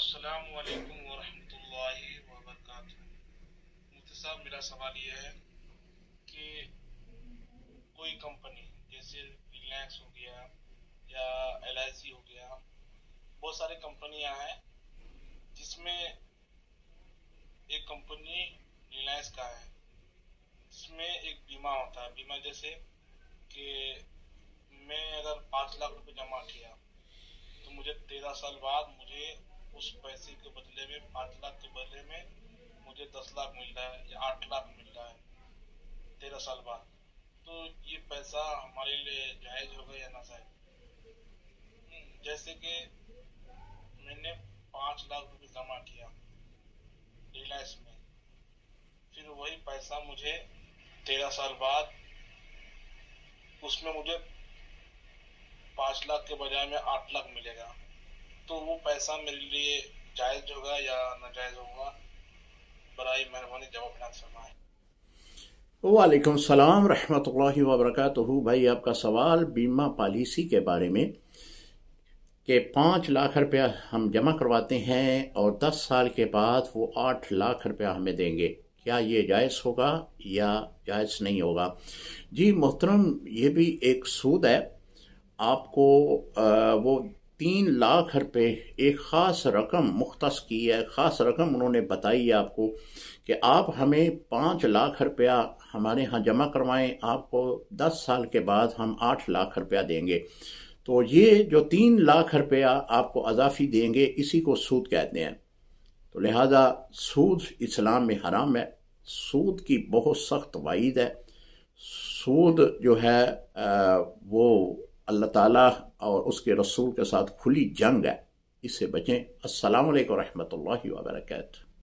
السلام علیکم ورحمۃ اللہ وبرکاتہ۔ مفتی صاحب، میرا سوال یہ ہے کہ کوئی کمپنی جیسے ریلائنس ہو گیا یا LIC ہو گیا، بہت ساری کمپنیاں ہیں جس میں ایک کمپنی ریلائنس کا ہے، جس میں ایک بیمہ ہوتا ہے۔ بیمہ جیسے کہ میں اگر 5 لاکھ روپے جمع کیا تو مجھے 13 سال بعد مجھے اس پیسے کے بدلے میں 5 لاکھ کے بدلے میں مجھے 10 لاکھ مل رہا ہے یا 8 لاکھ مل رہا ہے 13 سال بعد، تو یہ پیسہ ہمارے لیے جائز ہوگا یا ناجائز؟ جیسے کہ میں نے 5 لاکھ روپے جمع کیا ریلائنس میں، پھر وہی پیسہ مجھے 13 سال بعد اس میں مجھے 5 لاکھ کے بجائے میں 8 لاکھ ملے گا، تو وہ پیسہ میرے لیے جائز ہوگا یا ناجائز ہوگا؟ برائے مہربانی جواب نہ فرمائیں۔ وعلیکم السلام رحمۃ اللہ وبرکاتہ۔ بھائی، آپ کا سوال بیمہ پالیسی کے بارے میں کہ 5 لاکھ روپیہ ہم جمع کرواتے ہیں اور 10 سال کے بعد وہ 8 لاکھ روپیہ ہمیں دیں گے، کیا یہ جائز ہوگا یا جائز نہیں ہوگا؟ جی محترم، یہ بھی ایک سود ہے۔ آپ کو وہ 3 لاکھ روپے ایک خاص رقم مختص کی ہے، خاص رقم انہوں نے بتائی ہے آپ کو کہ آپ ہمیں 5 لاکھ روپیہ ہمارے ہاں جمع کروائیں، آپ کو 10 سال کے بعد ہم 8 لاکھ روپیہ دیں گے۔ تو یہ جو 3 لاکھ روپیہ آپ کو اضافی دیں گے، اسی کو سود کہتے ہیں۔ تو لہذا سود اسلام میں حرام ہے، سود کی بہت سخت وعید ہے۔ سود جو ہے وہ اللہ تعالیٰ اور اس کے رسول کے ساتھ کھلی جنگ ہے، اس سے بچیں۔ السلام علیکم ورحمۃ اللہ وبرکاتہ۔